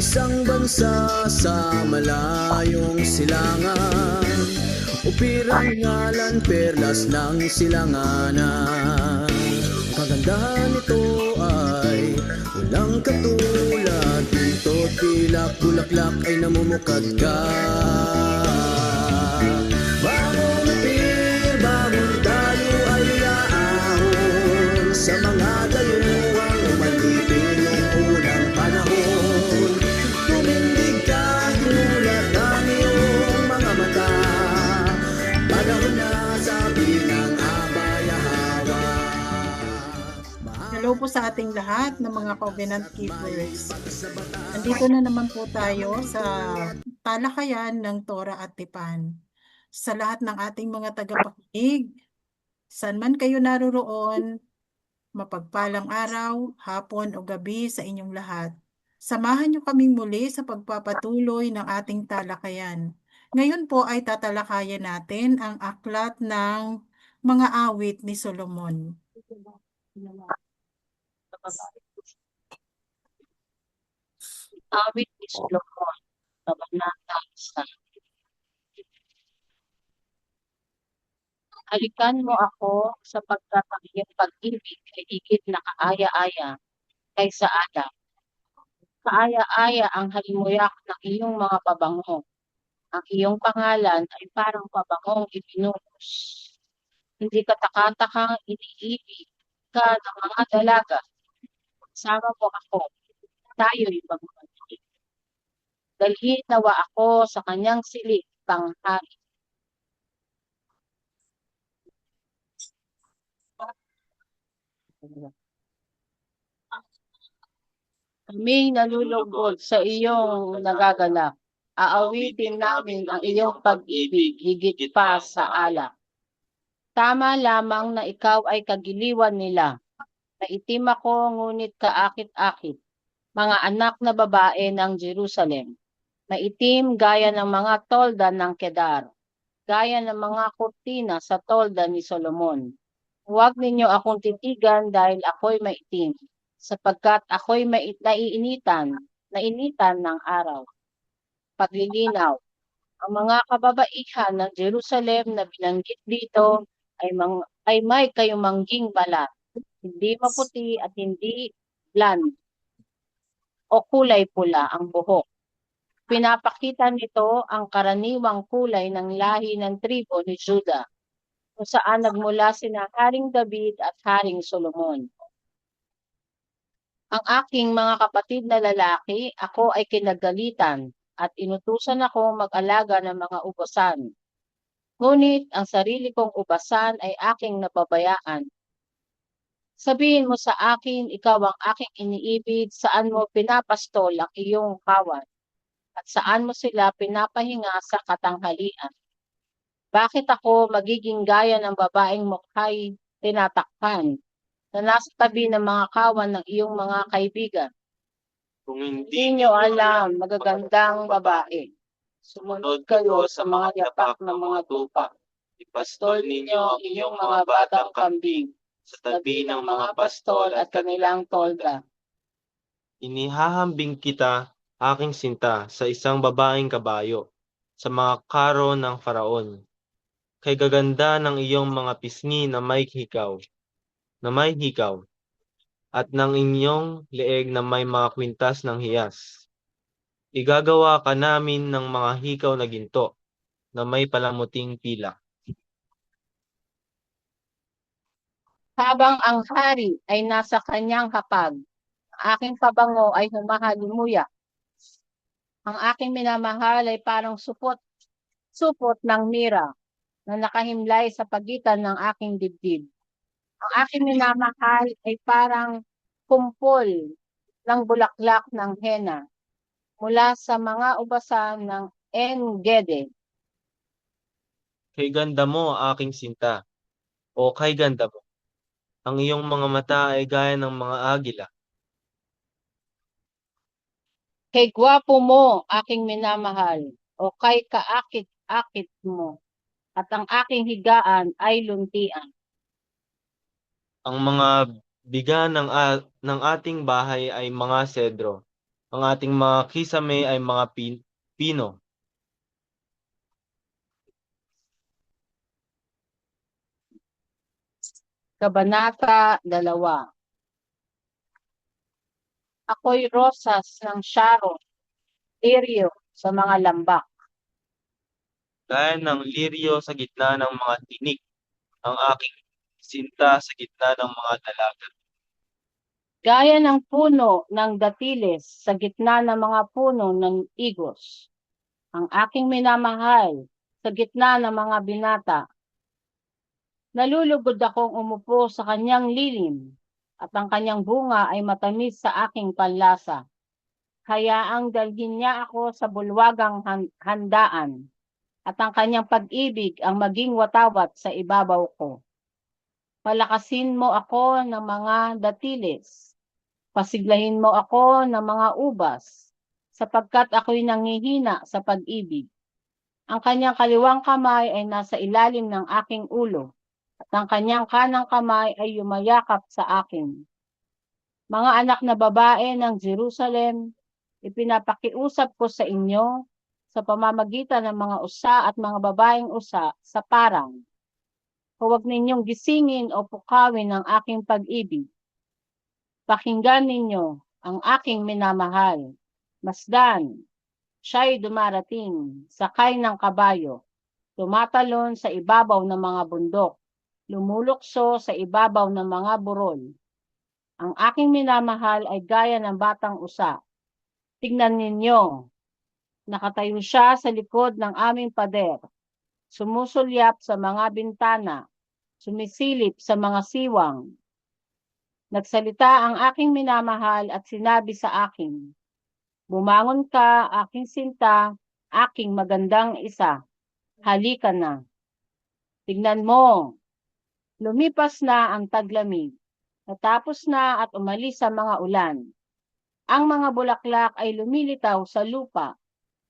isang bansa sa malayong silangan, upirang ngalan perlas ng silanganan. Ang kagandahan nito ay walang katulad, dito't pilak bulaklak ay namumukad ka. Bangon upir, bangon tayo ay aahon sa mga dayuhang umalipin noong unang panahon. Tumindig ka, imulat ang iyong mga mata, panahon na sabi ng abayahawa. Hello po sa ating lahat ng mga Covenant Keepers. Nandito na naman po tayo sa talakayan ng Torah at Tipan. Sa lahat ng ating mga tagapakinig, saan man kayo naroroon, mapagpalang araw, hapon o gabi sa inyong lahat. Samahan niyo kaming muli sa pagpapatuloy ng ating talakayan. Ngayon po ay tatalakayan natin ang aklat ng mga awit ni Solomon. Awit ni Solomon, Kabanata 1. Halikan mo ako sapagkat ang iyong pag-ibig ay higit na kaaya-aya kaysa Adam. Kaaya-aya ang halimuyak ng iyong mga pabango. Ang iyong pangalan ay parang pabangong ibinubos. Hindi katakatakang iniibig ka ng mga dalaga. Sama mo ako, tayo'y magmamagitan. Dalhin nawa ako sa kanyang silid panghari. Kaming nalulugod sa iyong nagagalak. Aawitin namin ang iyong pag-ibig higit pa sa alak. Tama lamang na ikaw ay kagiliwan nila. Maitim ako ngunit kaakit-akit. Mga anak na babae ng Jerusalem. Maitim gaya ng mga tolda ng Kedar. Gaya ng mga kurtina sa tolda ni Solomon. Huwag ninyo akong titigan dahil ako'y maitim, sapagkat ako'y nainitan ng araw. Paglilinaw. Ang mga kababaihan ng Jerusalem na binanggit dito ay may kayumangging balat, hindi maputi at hindi blonde o kulay pula ang buhok. Pinapakita nito ang karaniwang kulay ng lahi ng tribo ni Judah, kung saan nagmula sina Haring David at Haring Solomon. Ang aking mga kapatid na lalaki, ako ay kinagalitan at inutusan ako mag-alaga ng mga ubasan. Ngunit ang sarili kong ubasan ay aking napabayaan. Sabihin mo sa akin, ikaw ang aking iniibig, saan mo pinapastol ang iyong kawan, at saan mo sila pinapahinga sa katanghalian. Bakit ako magiging gaya ng babaeng mukha'y tinatakpan, na nasa tabi ng mga kawan ng iyong mga kaibigan? Kung Hindi nyo alam, magagandang babae. Sumunod kayo sa mga yapak ng mga tupa. Ipastol ninyo ang inyong mga batang kambing sa tabi ng mga pastol at kanilang tolda. Inihahambing kita, aking sinta, sa isang babaeng kabayo, sa mga karo ng Faraon. Kay gaganda ng iyong mga pisngi na may hikaw, at ng inyong leeg na may mga kwintas ng hiyas. Igagawa ka namin ng mga hikaw na ginto, na may palamuting pilak. Habang ang hari ay nasa kanyang hapag, ang aking pabango ay humahalimuyak. Ang aking minamahal ay parang supot ng mira na nakahimlay sa pagitan ng aking dibdib. Ang aking minamahal ay parang kumpol ng bulaklak ng henna mula sa mga ubasan ng En-Gedi. Kay ganda mo, aking sinta, o kay ganda mo. Ang iyong mga mata ay gaya ng mga agila. Kay gwapo mo, aking minamahal, o kay kaakit-akit mo, at ang aking higaan ay luntian. Ang mga biga ng ating bahay ay mga sedro, Ang ating mga kisame ay mga pino. Kabanata 2. Ako'y rosas ng Sharon, lirio sa mga lambak. Gaya ng liryo sa gitna ng mga tinik, ang aking sinta sa gitna ng mga dalaga. Gaya ng puno ng datiles sa gitna ng mga puno ng igos. Ang aking minamahal sa gitna ng mga binata. Nalulugod akong umupo sa kanyang lilim, at ang kanyang bunga ay matamis sa aking panlasa. Hayaang dalhin niya ako sa bulwagang handaan, at ang kanyang pag-ibig ang maging watawat sa ibabaw ko. Palakasin mo ako ng mga datiles, pasiglahin mo ako ng mga ubas, sapagkat ako'y nangihina sa pag-ibig. Ang kanyang kaliwang kamay ay nasa ilalim ng aking ulo, at ang kanyang kanang kamay ay yumayakap sa akin. Mga anak na babae ng Jerusalem, ipinapakiusap ko sa inyo sa pamamagitan ng mga usa at mga babaeng usa sa parang. Huwag ninyong gisingin o pukawin ang aking pag-ibig. Pakinggan ninyo ang aking minamahal. Masdan, siya'y dumarating, sakay ng kabayo, tumatalon sa ibabaw ng mga bundok, lumulukso sa ibabaw ng mga burol. Ang aking minamahal ay gaya ng batang usa. Tignan ninyo, nakatayo siya sa likod ng aming pader, sumusulyap sa mga bintana, sumisilip sa mga siwang. Nagsalita ang aking minamahal at sinabi sa akin, bumangon ka, aking sinta, aking magandang isa. Halika na. Tignan mo, lumipas na ang taglamig. Natapos na at umalis sa mga ulan. Ang mga bulaklak ay lumilitaw sa lupa.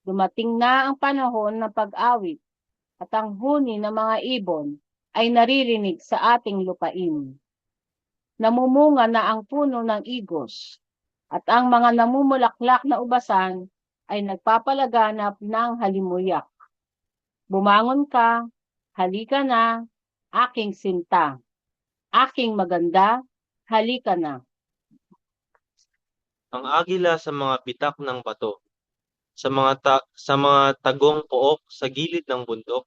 Dumating na ang panahon ng pag-awit, at ang huni ng mga ibon ay naririnig sa ating lupain. Namumunga na ang puno ng igos, at ang mga namumulaklak na ubasan ay nagpapalaganap ng halimuyak. Bumangon ka, halika na, aking sinta. Aking maganda, halika na. Ang agila sa mga bitak ng bato, sa mga tagong pook sa gilid ng bundok.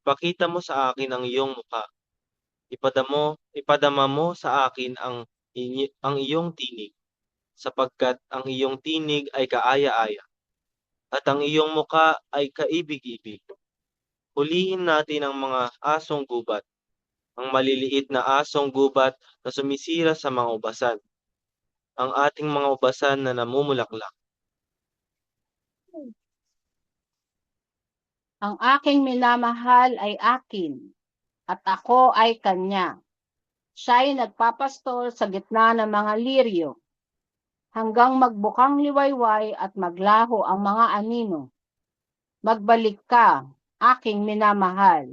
Ipakita mo sa akin ang iyong mukha. Ipadama mo sa akin ang iyong tinig, sapagkat ang iyong tinig ay kaaya-aya, at ang iyong mukha ay kaibig-ibig. Hulihin natin ang mga asong gubat, ang maliliit na asong gubat na sumisira sa mga ubasan, ang ating mga ubasan na namumulaklak. Ang aking minamahal ay akin, at ako ay kanya. Siya'y nagpapastol sa gitna ng mga liryo, hanggang magbukang liwayway at maglaho ang mga anino. Magbalik ka, aking minamahal,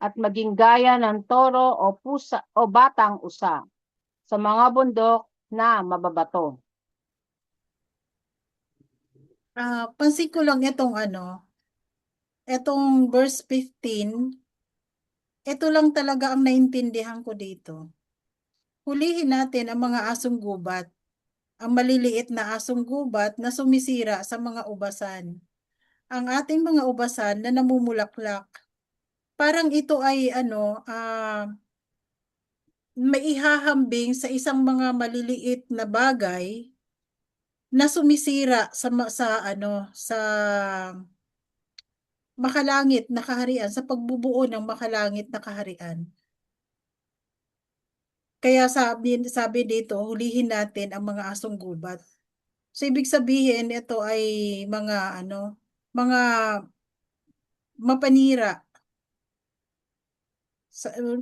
at maging gaya ng toro o pusa o batang usa sa mga bundok na mababato. Pansin ko lang itong verse 15, ito lang talaga ang naintindihan ko dito. Hulihin natin ang mga asong gubat, ang maliliit na asong gubat na sumisira sa mga ubasan. Ang ating mga ubasan na namumulaklak. Parang ito ay maihahambing sa isang mga maliliit na bagay na sumisira sa makalangit na kaharian, sa pagbubuo ng makalangit na kaharian. Kaya sabi dito, hulihin natin ang mga asong gubat. So, ibig sabihin, ito ay mga mapanira,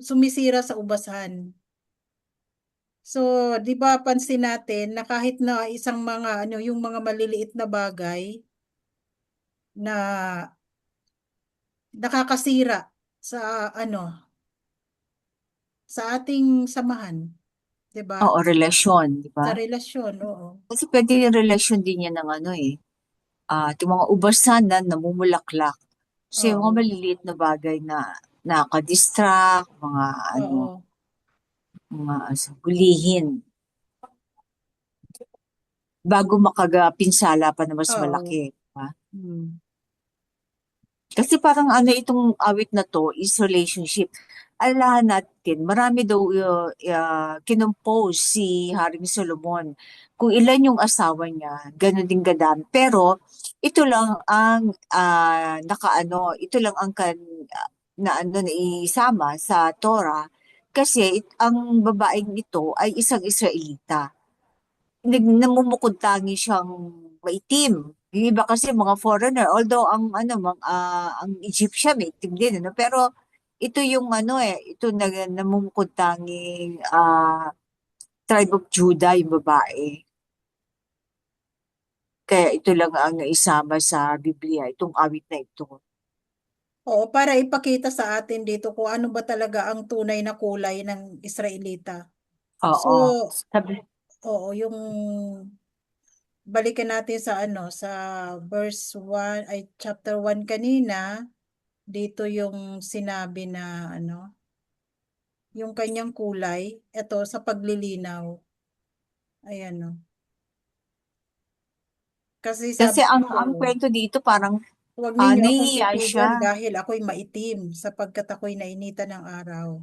sumisira sa ubasan. So, di ba pansin natin na kahit na isang yung mga maliliit na bagay na nakakasira sa sa ating samahan, 'di ba? Oo, relasyon, di Sa ba? relasyon, oo. Kasi pwede yung relasyon din yan ng ano eh. Yung mga ubasan na namumulaklak. So yung mga Oo. maliliit na bagay na nakaka-distract, mga ano, Oo. mga hulihin bago makagapinsala pa na mas Oo. malaki. Diba? Hmm. Kasi parang ano itong awit na to is relationship. Alalahan natin, marami daw kinompose si Haring Solomon. Kung ilan yung asawa niya, ganun din gadami. Pero ito lang ang nakaano, ito lang ang na ano na isama sa Torah kasi ang babaeng ito ay isang Israelita. Namumukod tangi siyang maitim. Yung iba kasi mga foreigner, although ang Egyptian maitim din, ano? Pero ito yung ano ito namumukod tanging tribe of Judah, yung babae. Kaya ito lang ang isama sa Biblia, itong awit na ito. Oo, para ipakita sa atin dito kung ano ba talaga ang tunay na kulay ng Israelita. So, Oo. Sabi, oo, yung balikan natin sa ano, sa verse 1 ay chapter 1 kanina, dito yung sinabi na ano, yung kanyang kulay, ito sa paglilinaw. Ayan no. Kasi kasi sabi ang ko, kwento dito parang huwag ninyo akong nahihiya siya. titigan dahil ako'y maitim sapagkat ako'y nainitan ng araw.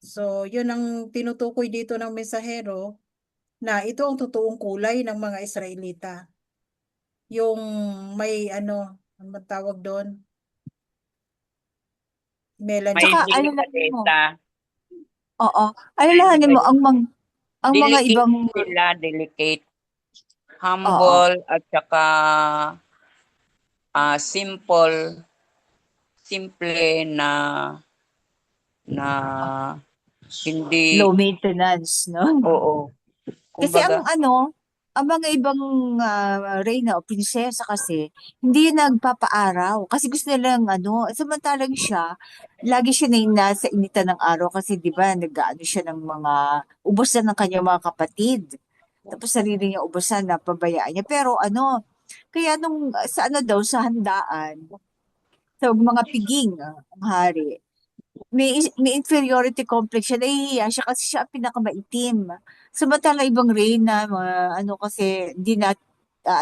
So, yun ang tinutukoy dito ng mensahero na ito ang totoong kulay ng mga Israelita. Yung may ano bang tawag doon? May Tsaka Melanin. alalahanin mo, delikadesa. oo, May alalahanin mo ang mga delicate ibang, sila, delicate. oo, Humble at saka simple na hindi, low maintenance, no? oo, Kasi kumbaga, ang mga ibang reyna o prinsesa kasi, hindi yun nagpapaaraw. Kasi gusto nilang samantalang siya, lagi siya na nasa initan ng araw kasi di ba nag-ano siya ng mga ubusan ng kanyang mga kapatid. Tapos sarili niya ubusan na pabayaan niya. Pero kaya sa daw, sa handaan, sa mga piging ang hari, may inferiority complex siya, nahihiya siya kasi siya ang pinakamaitim. Samantala ibang reyna, mga kasi hindi na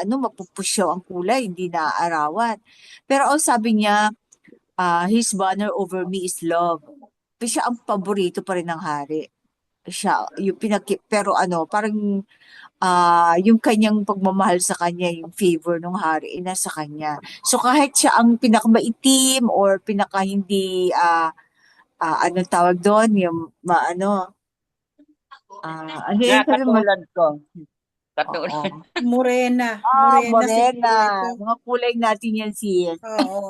mapupusyaw ang kulay, hindi na arawan. Pero ang sabi niya, his banner over me is love. Pero siya ang paborito pa rin ng hari. Siya, yung pero parang yung kanyang pagmamahal sa kanya, yung favor ng hari, nasa kanya. So kahit siya ang pinakamaitim or pinaka hindi anong tawag doon? Yung, ano na yun sabi mo? katulad ko. Oo. Katulad. Morena. Morena Morena. siguro ito. Mga kulay natin yan, sis. Oo.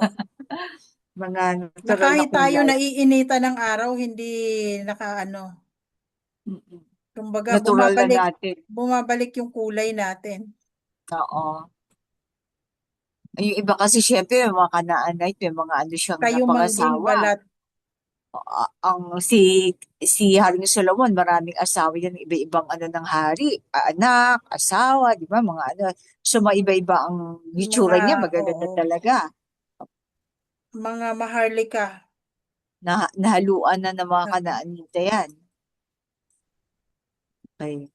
Mga Na natural na kahit tayo kulay. naiinitan ng araw, hindi Mm-mm. kumbaga Natural na natin. bumabalik yung kulay natin. Oo. Yung iba kasi syempre, may mga kanaanay, may mga siyang Kayong mangging napangasawa. balat. Si Haring Solomon, maraming asawa yan, iba-ibang ng hari, anak, asawa, di ba, mga so maiba-iba ang hitsura Mga, niya, magaganda oo, talaga. mga maharlika. Nahaluan na ng mga Oo. kanaanita yan. Okay.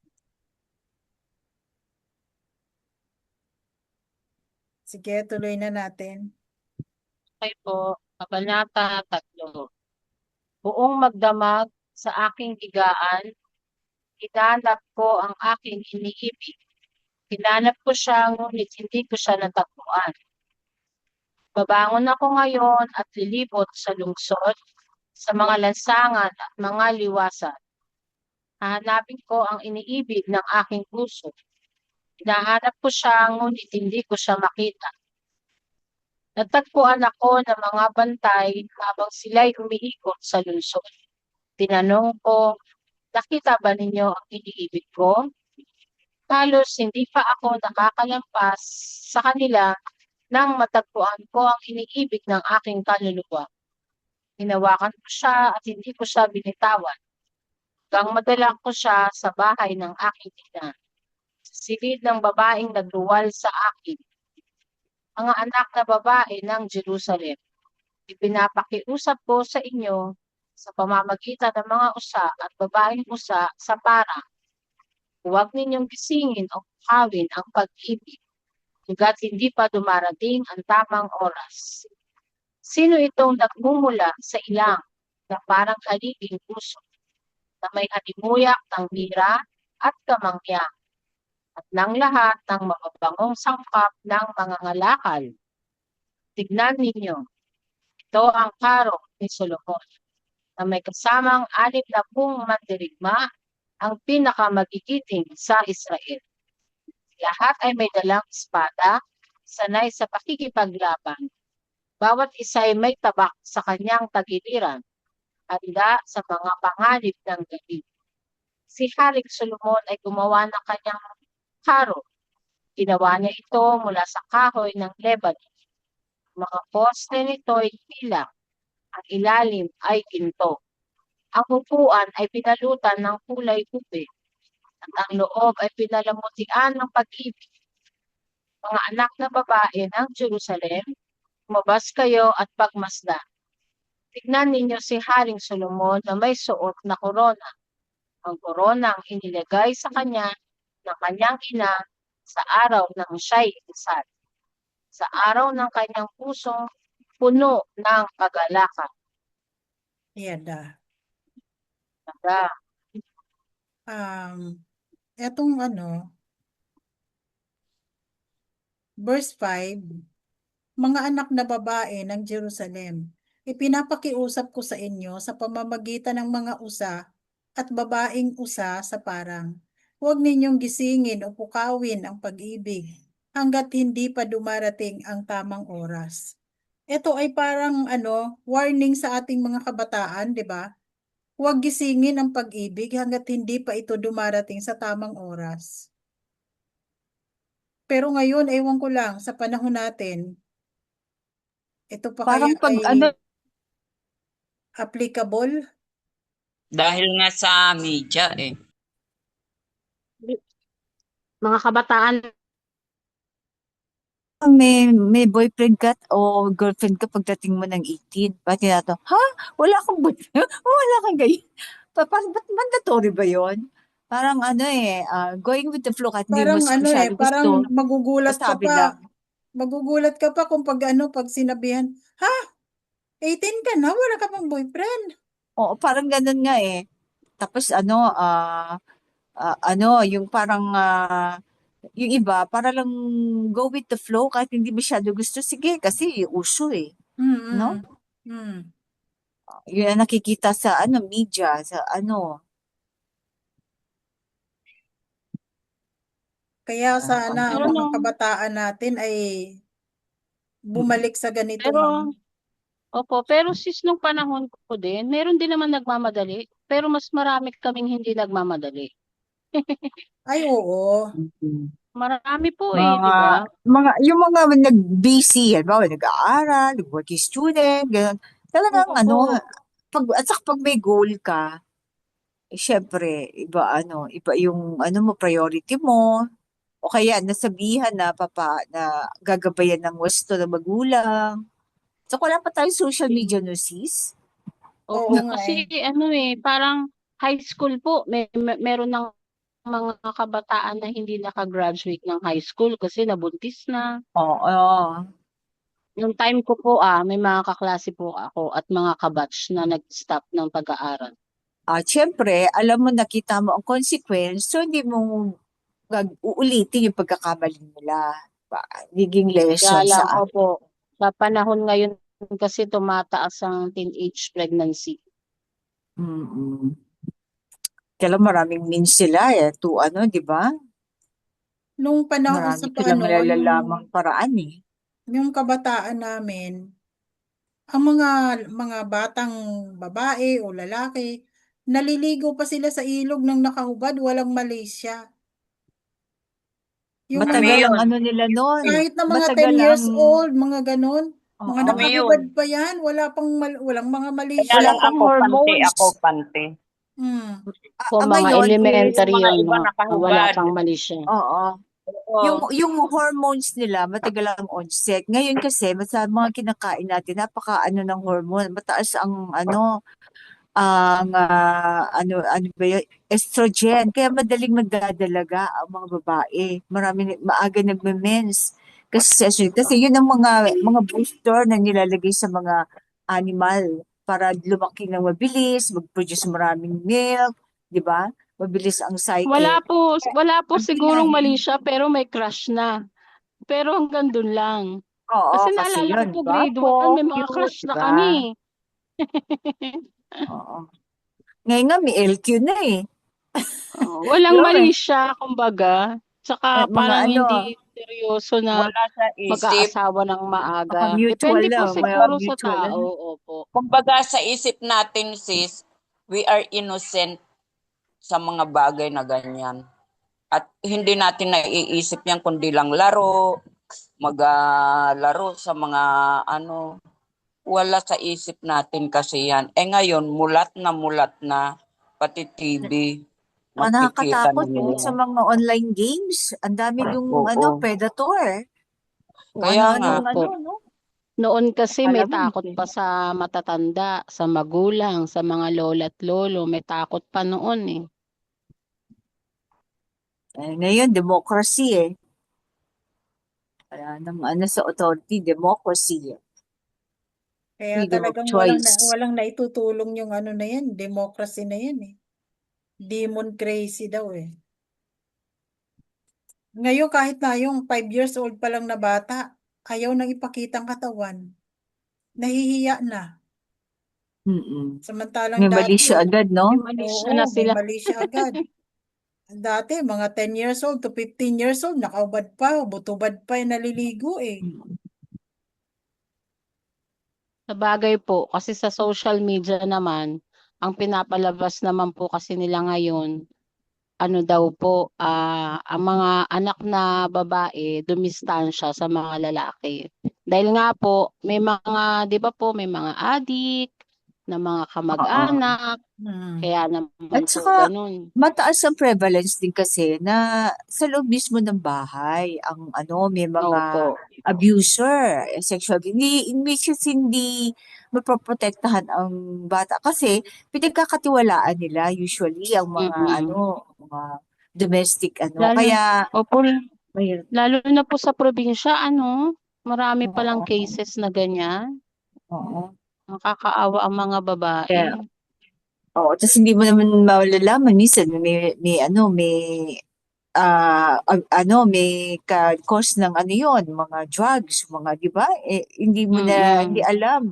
Sige, tuloy na natin. Okay po, Kabanata 3. Buong magdamag sa aking higaan, hinanap ko ang aking iniibig. Hinanap ko siya, ngunit hindi ko siya natagpuan. Babangon ako ngayon at lilibot sa lungsod, sa mga lansangan at mga liwasan. Hahanapin ko ang iniibig ng aking puso. Hinahanap ko siya, ngunit hindi ko siya makita. Natagpuan ako ng mga bantay habang sila'y umiikot sa lungsod. Tinanong ko, nakita ba ninyo ang iniibig ko? Halos hindi pa ako nakakalampas sa kanila nang matagpuan ko ang iniibig ng aking kaluluwa. Hinawakan ko siya at hindi ko siya binitawan. hanggang madala ko siya sa bahay ng aking ina, sa silid ng babaeng nagduwal sa akin. Mga anak na babae ng Jerusalem, ipinapakiusap ko sa inyo sa pamamagitan ng mga usa at babaeng usa sa parang, huwag ninyong gisingin o bukawin ang pag-ibig, hanggat hindi pa dumarating ang tamang oras. Sino itong nagmumula sa ilang na parang halibing puso, na may halimuyak ng mira at kamangyan, at ng lahat ng mababangong sangkap ng mga ngalakal? Tignan ninyo, ito ang karo ni Solomon, na may kasamang 60 mandirigma, ang pinakamagigiting sa Israel. Lahat ay may dalang espada, sanay sa pakikipaglaban. Bawat isa ay may tabak sa kanyang tagiliran, handa sa mga panganib ng gabi. Si Haring Solomon ay gumawa ng kanyang karo. Ginawa niya ito mula sa kahoy ng Lebanon. Mga poste nito ay pilak, ang ilalim ay ginto. Ang upuan ay pinalutan ng kulay ube, at ang loob ay pinalamutian ng pag-ibig. Mga anak na babae ng Jerusalem, lumabas kayo at pagmasdan. Tignan ninyo si Haring Solomon na may suot na korona. Ang koronang inilagay sa kanya ng kanyang ina sa araw ng siya'y ikasal, sa araw ng kanyang pusong puno ng kagalakan. Yada. Tanda. Etong verse 5, mga anak na babae ng Jerusalem, ipinapakiusap ko sa inyo sa pamamagitan ng mga usa at babaeng usa sa parang, huwag ninyong gisingin o pukawin ang pag-ibig hanggat hindi pa dumarating ang tamang oras. Ito ay parang warning sa ating mga kabataan, di ba? Huwag gisingin ang pag-ibig hanggat hindi pa ito dumarating sa tamang oras. Pero ngayon, ewan ko lang, sa panahon natin, ito pa Parang kaya pag ay applicable? Dahil nga sa media eh. Mga kabataan, may boyfriend ka o girlfriend ka pagdating mo ng 18. Ba't to? Ha? Wala kang boyfriend? Wala kang ganyan. Parang ba't mandatory ba yon? Parang going with the flow kahit hindi mo Parang masyado parang gusto. Pasabi lang. magugulat ka pa kung pag sinabihan, ha? 18 ka na, wala ka pang boyfriend. Oo, parang ganun nga eh. Tapos yung parang yung iba, para lang go with the flow kahit hindi masyado gusto. Sige, kasi uso eh. No? Yun ang nakikita sa media, sa Kaya sana ang Pero mga kabataan natin ay bumalik sa ganito. pero sis, nung panahon ko din, meron din naman nagmamadali, pero mas marami kaming hindi nagmamadali. Ay, oo. Marami po di ba? Yung mga nag-busy, halimbawa, nag-aaral, working student, gano'n. Talagang at saka pag may goal ka, syempre, iba yung mo, priority mo, o kaya nasabihan na gagabayan ng gusto ng magulang. So, wala pa tayong social media no, sis? Oo, kasi parang high school po, meron ng mga kabataan na hindi nakagraduate ng high school kasi nabuntis na. Oo. Yung time ko po may mga kaklase po ako at mga kabatch na nag-stop ng pag-aaral. Siyempre, alam mo, nakita mo ang consequence, so hindi mo uulitin yung pagkakamali nila. Giging lesson Kaya lang, sa sa panahon ngayon kasi tumataas ang teenage pregnancy. Kaya maraming means sila to di ba? Nung panahon Marami sa silang nalalalamang paraan eh. Yung kabataan namin, ang mga batang babae o lalaki, naliligo pa sila sa ilog ng nakahubad, walang Malaysia. Yung Matagal ang nila noon. kahit na mga Matagal 10 years old, mga ganun. Mga Oo. nakahubad pa yan, walang mga Malaysia. Kaya lang ako, pante. Mm. Kung mga Ngayon is, elementary Yung mga yun, iba wala nakahubad. pang mali siya. oo, Oo. yung hormones nila matagal ang onset. Ngayon kasi sa mga kinakain natin, napaka ano ng hormone, mataas ano ba yun, estrogen. Kaya madaling magdadalaga ang mga babae. Maaga nagme-mens. Kasi yun ang mga booster na nilalagay sa mga animal para lumaki ng mabilis, mag-produce maraming milk, di ba? Mabilis ang cycle. Wala po Ang sigurong mali kinain, siya, pero may crush na. Pero hanggang dun lang. oo, Kasi kasi naalala ko yun, po grade 1, gwapo, may mga cute, crush di na ba? kami. Oo. Ngayon nga, may LQ na eh. Di Walang ba? mali siya, kumbaga. Tsaka Mga parang ano, hindi seryoso na Wala sa isip. mag-aasawa ng mga maaga. mutual Depende po lang, mga siguro sa mutual lang. tao. Opo. Kumbaga sa isip natin, sis, we are innocent sa mga bagay na ganyan. At hindi natin naiisip yan kundi lang laro, maglaro sa mga ano, wala sa isip natin kasi yan. Ngayon, mulat na, pati TV, Mga nakikita nakakatakot na yung sa nila. mga online games. Ang dami yung Oo. predator. Kung Kaya nga, ano-anong Opo. no? Noon kasi may Akala mo, takot pa sa matatanda, sa magulang, sa mga lola at lolo. May takot pa noon eh. ngayon, democracy eh. Wala nang sa authority, democracy. Kaya Freedom of talagang choice. walang naitutulong yung ano na yan, democracy na yan eh. Demon crazy daw eh. Ngayon kahit na yung 5 years old pa lang na bata, ayaw nang ipakitang katawan. Nahihiya na. Mm-mm. Samantalang May mali dati, siya agad, no? May mali siya oo, na may sila. mali siya agad. Dati, mga 10 years old to 15 years old, nakaubad pa, butubad pa yung naliligo eh. Sa bagay po, kasi sa social media naman, ang pinapalabas naman po kasi nila ngayon, ano daw po, ang mga anak na babae, dumistansya sa mga lalaki. Dahil nga po, may mga, di ba po, may mga adik, na mga Oo. kamag-anak, Hmm. kaya naman At po saka, ganun. mataas ang prevalence din kasi na sa loob mismo ng bahay, may mga Opo. abuser, sexual, hindi mapoprotektahan ang bata kasi pinagkakatiwalaan nila usually ang mga Mm-mm. mga domestic Lalo, kaya opo, may lalo na po sa probinsya, marami palang oo, cases na ganyan. oo. Nakakaawa ang mga babae. Kaya, oo, tapos hindi mo naman malalaman minsan may cause ng yon, mga drugs, mga, di ba? Hindi mo hindi Mm-mm. alam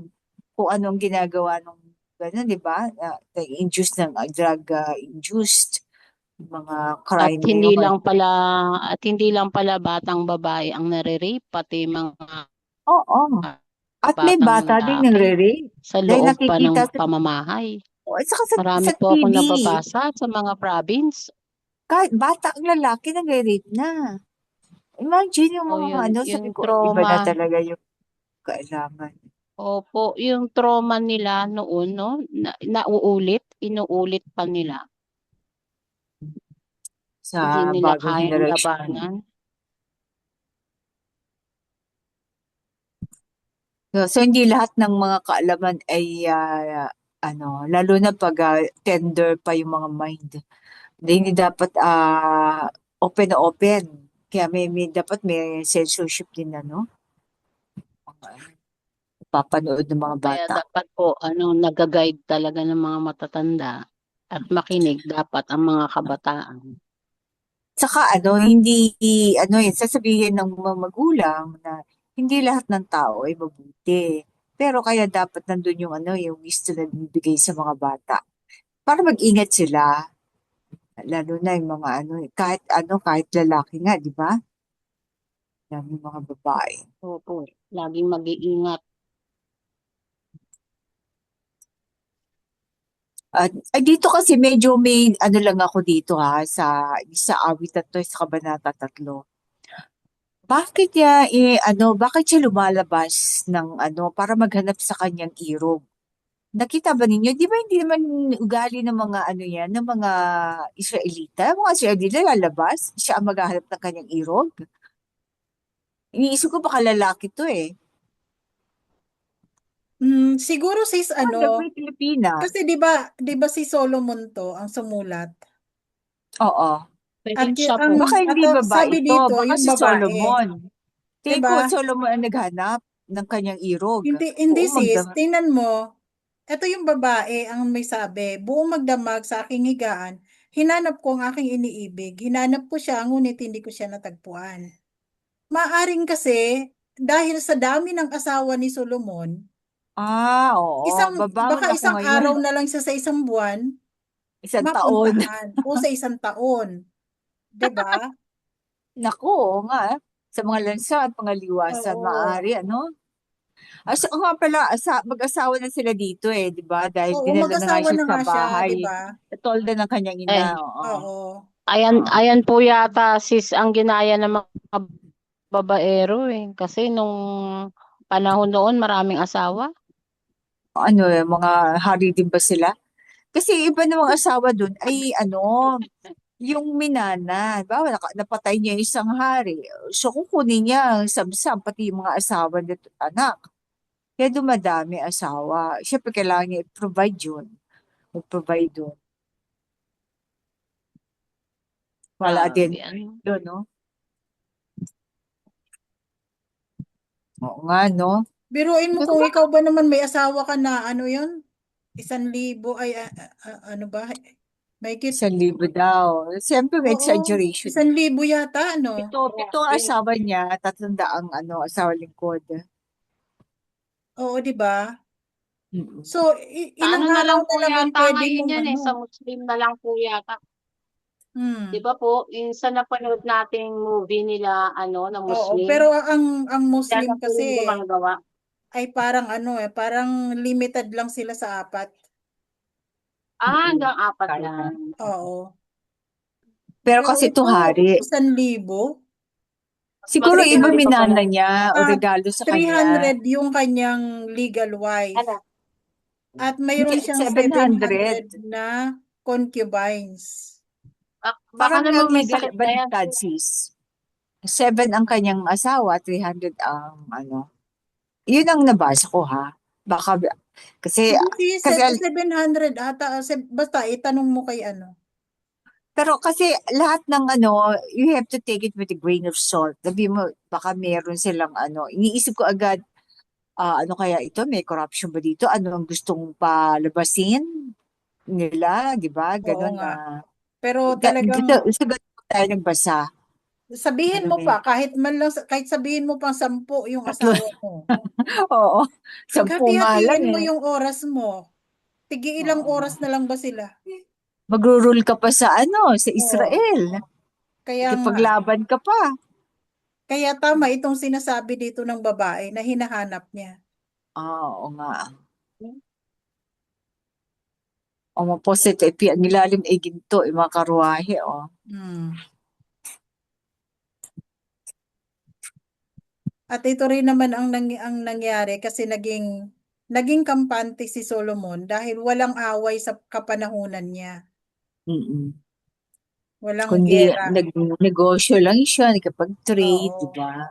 kung anong ginagawa ng gano'n, di ba? Induced ng drug induced mga At crime na hindi yun. lang pala at hindi lang pala batang babae ang nare-rape, pati mga Oo. At may batang bata din lalaki nagre-rape sa dahil loob pa ng nakikita pamamahay. at saka Marami sa po akong TV, nababasa sa mga province. kahit bata ang lalaki nagre-rape na. Imagine yung O mga yun, sabi yung ko, iba trauma, na talaga yung kailangan opo, yung trauma nila noon, no, inuulit pa nila. sa Hindi nila bagong kayang generation. labanan. So, hindi lahat ng mga kaalaman ay lalo na pag tender pa yung mga mind. Hindi dapat open na open. Kaya dapat may censorship din papanood ng mga Kaya bata. dapat po, nag-guide talaga ng mga matatanda at makinig dapat ang mga kabataan. Saka hindi sasabihin ng mga magulang na hindi lahat ng tao ay mabuti. Pero kaya dapat nandun yung gusto na bibigay sa mga bata. Para mag-ingat sila. Lalo na yung mga kahit lalaki nga, di ba? Yung mga babae. Opo, laging mag-iingat. At dito kasi medyo may lang ako dito sa awit na to, sa Kabanata 3. Bakit siya lumalabas ng para maghanap sa kanyang irog? Nakita ba ninyo? Di ba hindi naman ugali ng mga ano yan, ng mga Israelita? Mga Israelita lalabas, siya ang maghahanap ng kanyang irog. Iniisip ko baka lalaki to eh. Siguro sis May Pilipina. kasi 'di ba si Solomon to ang sumulat. Oo. At Pwedeng siya po. Baka hindi babae sabi ito, dito baka yung si babae, Solomon. 'di Tingin ko, ba? Solomon ang naghanap ng kanyang irog. Hindi Buong sis, magdamag. tingnan mo. Ito yung babae ang may sabi, buong magdamag sa aking higaan, hinanap ko ang aking iniibig. Hinanap ko siya, ngunit hindi ko siya natagpuan. Maaring kasi, dahil sa dami ng asawa ni Solomon, Oo. Babangon baka ako isang ngayon. araw na lang siya sa isang buwan, Isang taon. mapuntahan. O sa isang taon. 'Di ba? Naku, oo nga. Sa mga lansa at mga liwasan, Oo. maaari, ano? Oo nga pala, mag-asawa na sila dito eh, di ba? Dahil Oo, dinala na nga mag-asawa siya na sa nga siya, bahay. 'di ba? Tolda ng kanyang ina, Eh, oo. Oo. ayan po yata sis ang ginaya ng mga babaero eh. Kasi nung panahon noon maraming asawa. Ano, mga hari din ba sila? Kasi iba namang asawa dun ay ano, yung minana, ba napatay niya yung isang hari. So kukunin niya ang samsam, pati yung mga asawa nito, anak. Kaya dumadami asawa. Siyempre kailangan niya i-provide yun. Mag-provide doon. Wala din Grabe, ano. doon, no? Oo nga, no? Biruin mo kung ikaw ba naman may asawa ka na, ano yun? 1,000 ay, ano ba? Mahigit, 1,000 daw. Siyempre may oo, exaggeration. 1,000 yata, ano? Pito ang asawa niya, 300 ang asawa lingkod. Oo, di ba? Mm-mm. So, Sa ilang ano na araw lang na po lang yun yata pwede ngayon mong yan eh. ano? Sa Muslim na lang po yata. Di Hmm. ba po, yung sa napanood nating movie nila, ano, na Oo, Muslim, pero ang yan Muslim na po kasi yung gumagawa. ay parang ano parang limited lang sila sa 4. Hanggang 4 Kaya. lang. Oo. Pero Pero kasi ito ito, hari. 1,000. Siguro Maganda iba dito pala. minana niya o regalo sa kanya. 300 yung kanyang legal wife. Ano? At Hindi, mayroon siyang 700. 700 na concubines. Baka Parang naman may legal sakit na yan. baliktad sis. 7 ang kanyang asawa, 300 ang ano. Yun ang nabasa ko ha. Baka kasi Hindi, kasi 700 ata. Basta itanong mo kay ano. pero kasi lahat ng ano, you have to take it with a grain of salt. Sabi mo, baka meron silang ano, iniisip ko agad, ano kaya ito, may corruption ba dito? Ano ang gustong palabasin nila, di ba? Oo Ganon nga. na. Pero talagang Sa ganun tayo nagbasa. sabihin Alam mo mo pa, yun. kahit sabihin mo pang 10 yung asawa mo. Oo, 10 nga lang Paghati-hatiin mo eh. yung oras mo. Tigi ilang oras Oo. na lang ba sila? Magro-rule ka pa sa ano, sa Oo. Israel. Kaya nga. Ikipaglaban ka pa. Kaya tama itong sinasabi dito ng babae na hinahanap niya. Oo nga. O maposit, ang ilalim ay ginto, yung mga karuwahe, oh. Hmm. At ito rin naman ang nangyari kasi naging kampante si Solomon dahil walang away sa kapanahunan niya. Mm-mm. Walang Kundi giyera. nagnegosyo lang siya, nakapag-trade, di Oo. ba?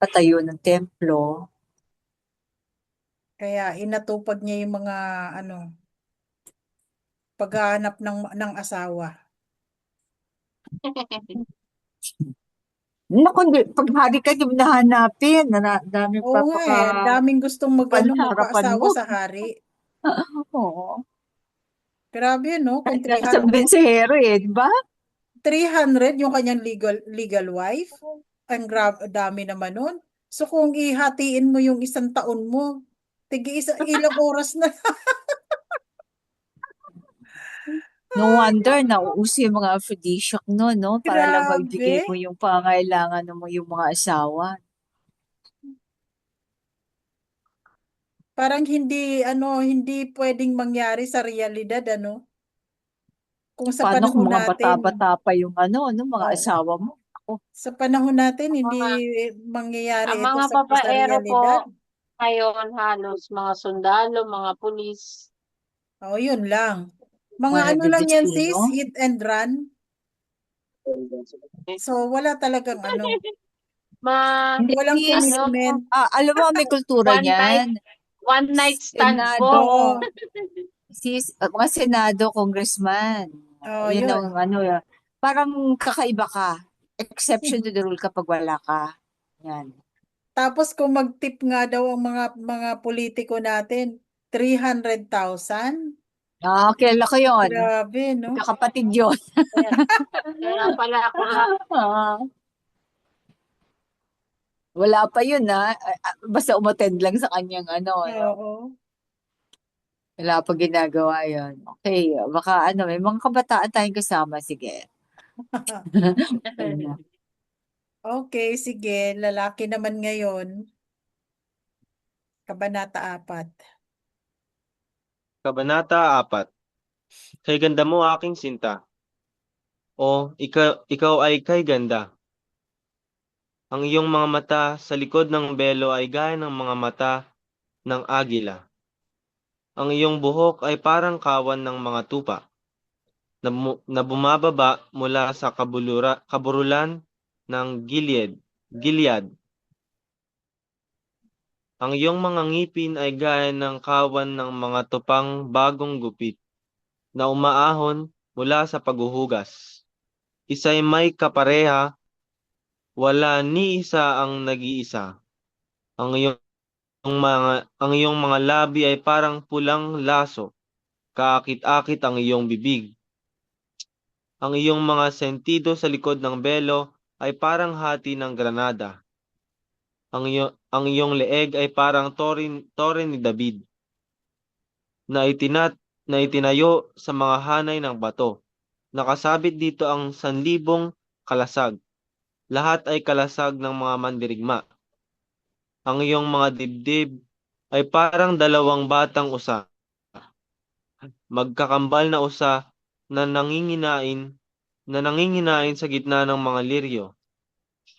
Patayo ng templo. Kaya inatupag niya yung mga ano, paghahanap ng asawa. Naku, pag hari ka, di mo nahanapin. Dami Oo nga daming gustong panharapan magpa-asawa mo. sa hari. Oo. Grabe no, kung Sabihin sa hero eh, di ba? 300 yung kanyang legal wife. Dami naman nun. So kung ihatiin mo yung isang taon mo, ilang oras na. No wonder na uuso yung mga aphrodisiac no, no? Para lang Grabe. maibigay mo yung pangailangan mo yung mga asawa. Parang hindi pwedeng mangyari sa realidad, ano? Kung sa Paano kung panahon mga natin, bata-bata pa yung ano, no, mga oh, asawa mo? Ako, sa panahon natin, Ang hindi mga, mangyayari ang ito mga sa babaero po, realidad. Ngayon, halos mga sundalo, mga pulis. O, yun lang. Mga Mga ano lang yan, sis, nagdedestino. hit and run. So, wala talagang ano, Hindi, walang sis. commitment. Alam mo, may kultura one night, niyan. one night stand Senado, po. Oo, sis, mga senado, congressman. Yun yun. ang ano, parang kakaiba ka. Exception to the rule kapag wala ka. Yan. Tapos kung mag-tip nga daw ang mga politiko natin, 300,000? Kilala ko yun. Grabe, no? Kakapatid yun. Kaya pala ako Ah, Wala pa yun, ha. Basta umattend lang sa kanyang ano. Oo. Wala pa ginagawa yun. Okay, baka ano, may mga kabataan tayong kasama. Sige. Ayun na. Okay, sige. Lalaki naman ngayon. Kabanata 4. Kabanata 4. Kay ganda mo aking sinta. O ikaw ay kay ganda. Ang iyong mga mata sa likod ng belo ay gaya ng mga mata ng agila. Ang iyong buhok ay parang kawan ng mga tupa na bumababa mula sa kaburulan ng Gilead. Ang iyong mga ngipin ay gaya ng kawan ng mga tupang bagong gupit na umaahon mula sa paghuhugas. Isa'y may kapareha, wala ni isa ang nag-iisa. Ang iyong mga labi ay parang pulang laso, kaakit-akit ang iyong bibig. Ang iyong mga sentido sa likod ng belo ay parang hati ng granada. Ang iyong leeg ay parang tore ni David na itinayo sa mga hanay ng bato. Nakasabit dito ang 1,000 kalasag. Lahat ay kalasag ng mga mandirigma. Ang iyong mga dibdib ay parang 2 batang usa, magkakambal na usa na nanginginain sa gitna ng mga liryo,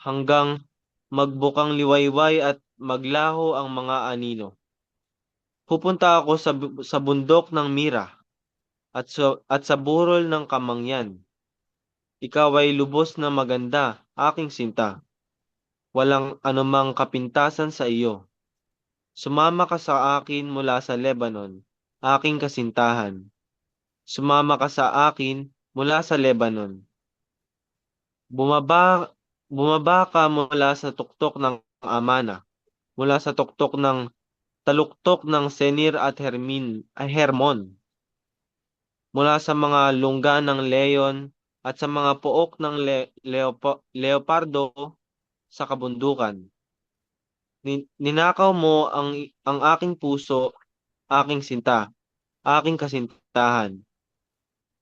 hanggang magbukang liwayway at maglaho ang mga anino. Pupunta ako sa bundok ng Mira at sa burol ng Kamangyan. Ikaw ay lubos na maganda, aking sinta. Walang anumang kapintasan sa iyo. Sumama ka sa akin mula sa Lebanon, aking kasintahan. Sumama ka sa akin mula sa Lebanon. Bumaba ka mula sa tuktok ng Amana, mula sa taluktok ng Senir at Hermon, mula sa mga lungga ng leon at sa mga pook ng leopardo sa kabundukan. Ninakaw mo ang aking puso, aking sinta, aking kasintahan.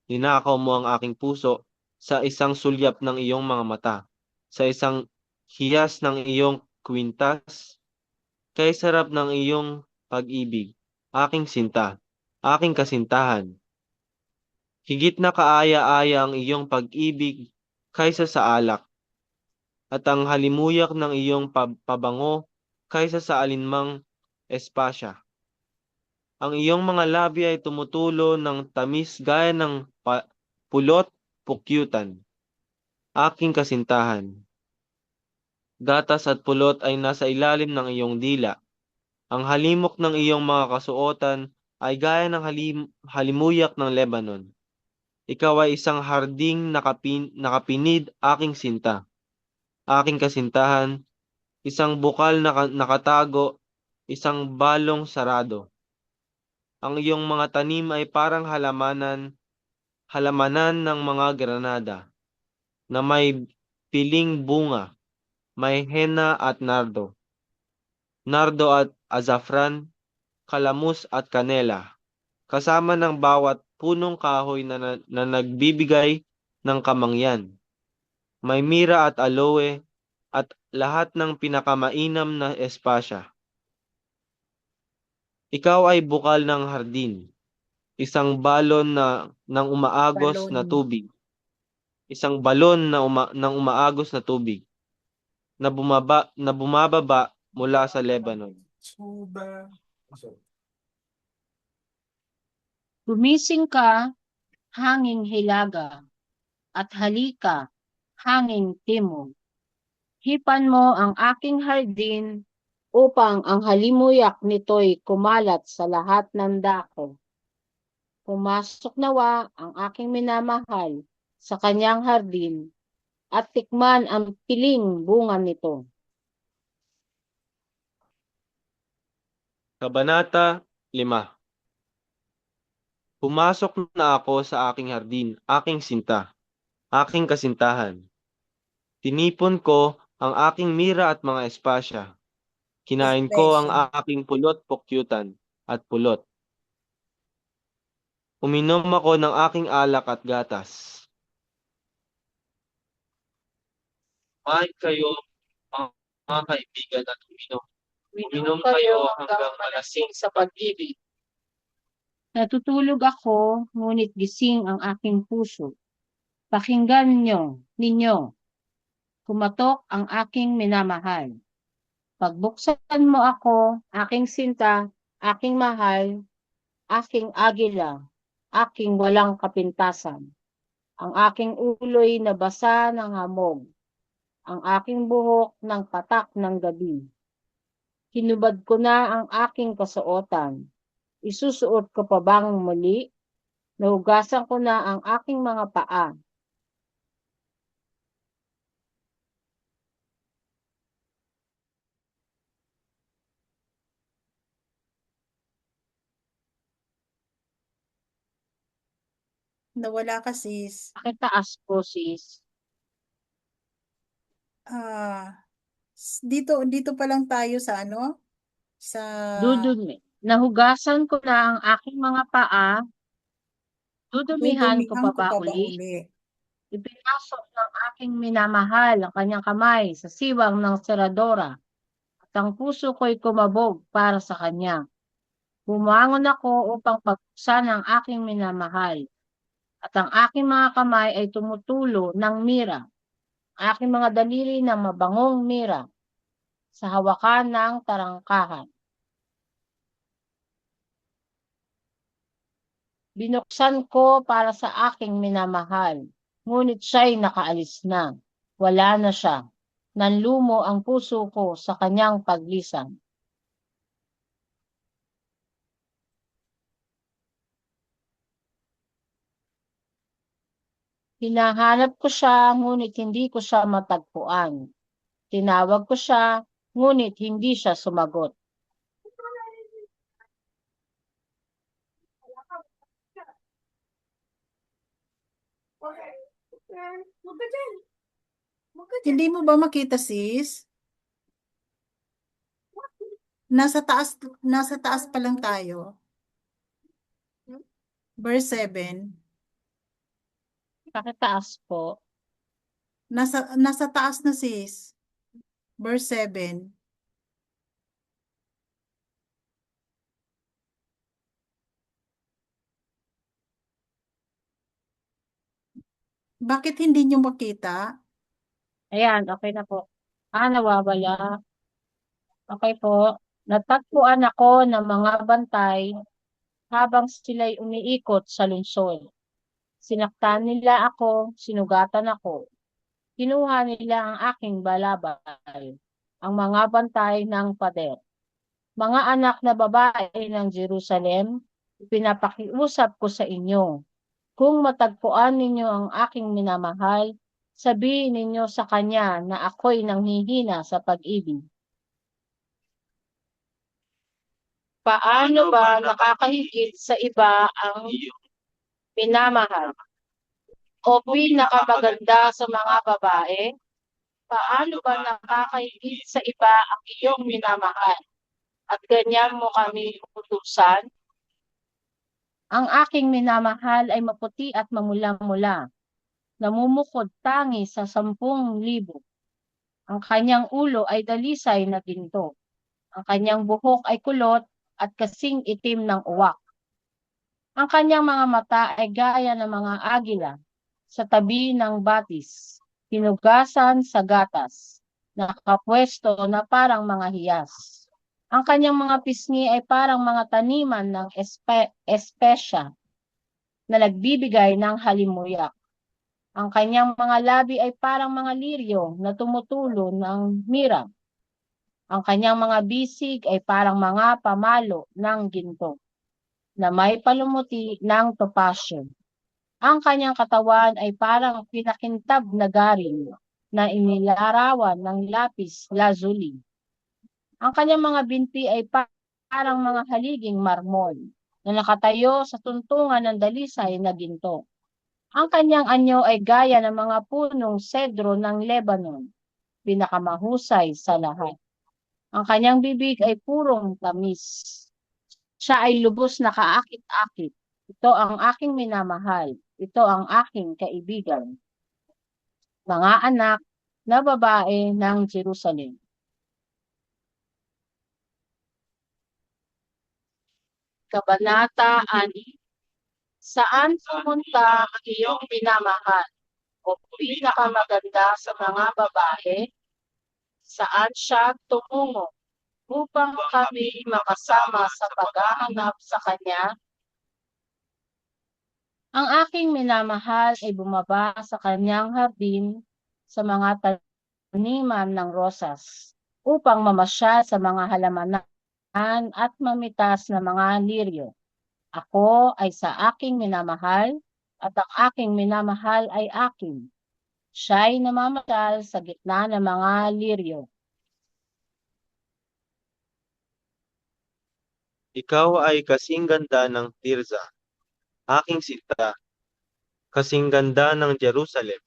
Ninakaw mo ang aking puso sa isang sulyap ng iyong mga mata, sa isang hiyas ng iyong kwintas, kay sarap ng iyong pag-ibig, aking sinta, aking kasintahan. Higit na kaaya-aya ang iyong pag-ibig kaysa sa alak, at ang halimuyak ng iyong pabango kaysa sa alinmang espasya. Ang iyong mga labi ay tumutulo ng tamis gaya ng pulot pukyutan, aking kasintahan. Gatas at pulot ay nasa ilalim ng iyong dila. Ang halimok ng iyong mga kasuotan ay gaya ng halimuyak ng Lebanon. Ikaw ay isang harding nakapinid, aking sinta, aking kasintahan, isang bukal na nakatago, isang balong sarado. Ang iyong mga tanim ay parang halamanan ng mga granada, na may piling bunga, may henna at nardo at azafran, kalamus at kanela, kasama ng bawat punong kahoy na nagbibigay ng kamangyan. May mira at aloe at lahat ng pinakamainam na espasya. Ikaw ay bukal ng hardin, isang balon ng umaagos na Balon. tubig. Isang balon ng umaagos na tubig na bumababa mula sa Lebanon. Gumising ka, hanging hilaga, at halika, hanging timog. Hipan mo ang aking hardin upang ang halimuyak nito'y kumalat sa lahat ng dako. Pumasok nawa ang aking minamahal sa kanyang hardin at tikman ang piling bunga nito. Kabanata 5. Pumasok na ako sa aking hardin, aking sinta, aking kasintahan. Tinipon ko ang aking mira at mga espasya. Kinain ko ang aking pulot-pukyutan at pulot. Uminom ako ng aking alak at gatas. Kumain kayo, mga kaibigan, at uminom. Uminom kayo hanggang malasing sa pag-ibig. Natutulog ako, ngunit gising ang aking puso. Pakinggan ninyo, kumatok ang aking minamahal. Pagbuksan mo ako, aking sinta, aking mahal, aking agila, aking walang kapintasan. Ang aking ulo'y nabasa ng hamog, ang aking buhok ng patak ng gabi. Hinubad ko na ang aking kasuotan. Isusuot ko pa bang muli? Nahugasan ko na ang aking mga paa. Nawala ka, sis. Bakit taas po, sis? Dito pa lang tayo sa ano? Sa Dudumi. Nahugasan ko na ang aking mga paa. Dudumihan ko pa ba uli? Ipinasok ng aking minamahal ang kanyang kamay sa siwang ng seradora at ang puso ko'y kumabog para sa kanya. Bumangon ako upang pagbuksan ang aking minamahal at ang aking mga kamay ay tumutulo ng mira, ang aking mga daliri ng mabangong mira sa hawakan ng tarangkahan. Binuksan ko para sa aking minamahal, ngunit siya'y nakaalis na. Wala na siya. Nanlumo ang puso ko sa kanyang paglisan. Hinahanap ko siya, ngunit hindi ko siya matagpuan. Tinawag ko siya, ngunit hindi siya sumagot. Hindi mo ba makita, sis? Nasa taas pa lang tayo. Verse 7. Pakitaas po. Nasa taas na, sis. Verse 7. Bakit hindi nyo makita? Ayan, okay na po. Nawawala. Okay po. Natagpuan ako ng mga bantay habang sila'y umiikot sa lungsod. Sinaktan nila ako, sinugatan ako. Kinuha nila ang aking balabal, ang mga bantay ng pader. Mga anak na babae ng Jerusalem, pinapakiusap ko sa inyo. Kung matagpuan ninyo ang aking minamahal, sabihin ninyo sa kanya na ako'y nanghihina sa pag-ibig. Paano ba nakakahigit sa iba ang minamahal o pinakamaganda sa mga babae? Paano ba nakakahigit sa iba ang iyong minamahal at ganyan mo kami utusan? Ang aking minamahal ay maputi at mamula-mula, namumukod tangi sa 10,000. Ang kanyang ulo ay dalisay na ginto. Ang kanyang buhok ay kulot at kasing itim ng uwak. Ang kanyang mga mata ay gaya ng mga agila sa tabi ng batis, hinugasan sa gatas, nakapwesto na parang mga hiyas. Ang kanyang mga pisngi ay parang mga taniman ng espesya na nagbibigay ng halimuyak. Ang kanyang mga labi ay parang mga liryo na tumutulo ng mira. Ang kanyang mga bisig ay parang mga pamalo ng ginto na may palumuti ng topasyo. Ang kanyang katawan ay parang pinakintab na garing na inilarawan ng lapis lazuli. Ang kanyang mga binti ay parang mga haliging marmol na nakatayo sa tuntungan ng dalisay na ginto. Ang kanyang anyo ay gaya ng mga punong sedro ng Lebanon, pinakamahusay sa lahat. Ang kanyang bibig ay purong tamis. Siya ay lubos na kaakit-akit. Ito ang aking minamahal. Ito ang aking kaibigan. Mga anak na babae ng Jerusalem. Kabanata 6. Saan pumunta ang iyong minamahal o pinakamaganda sa mga babae? Saan siya tumungo upang kami makasama sa paghahanap sa kanya? Ang aking minamahal ay bumaba sa kanyang hardin sa mga taniman ng rosas upang mamasyal sa mga halamanan at mamitas na mga liryo. Ako ay sa aking minamahal at ang aking minamahal ay akin. Siya'y namamasyal sa gitna ng mga liryo. Ikaw ay kasing ganda ng Tirza, aking sinta, kasing ganda ng Jerusalem,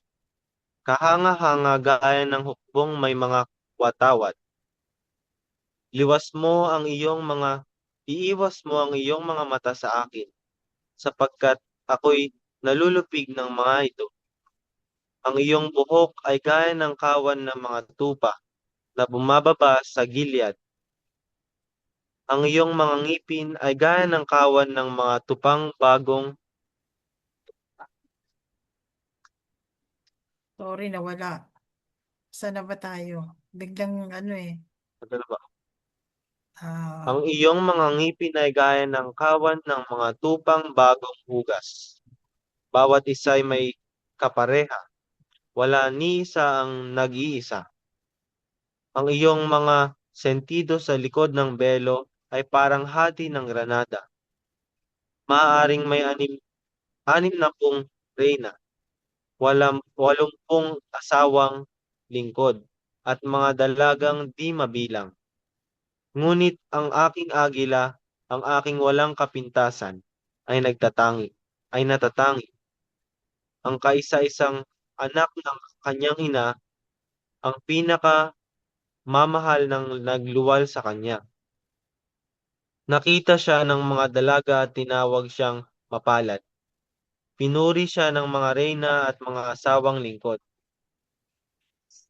kahanga-hanga gaya ng hukbong may mga watawat. Iiwas mo ang iyong mga mata sa akin, sapagkat ako'y nalulupig ng mga ito. Ang iyong buhok ay gaya ng kawan ng mga tupa na bumababa sa Gilead. Ang iyong mga ngipin ay gaya ng kawan ng mga tupang bagong. Sorry, nawala. Saan na ba tayo? Biglang Ano ba? ah, Ang iyong mga ngipin ay gaya ng kawan ng mga tupang bagong hugas. Bawat isa ay may kapareha. Wala ni isa ang nag-iisa. Ang iyong mga sentido sa likod ng belo ay parang hati ng granada. Maaaring may anim na pong reyna, 80 asawang lingkod, at mga dalagang di mabilang. Ngunit ang aking agila, ang aking walang kapintasan, ay natatangi. Ang kaisa-isang anak ng kanyang ina, ang mamahal ng nagluwal sa kanya. Nakita siya ng mga dalaga at tinawag siyang mapalad. Pinuri siya ng mga reyna at mga asawang lingkod.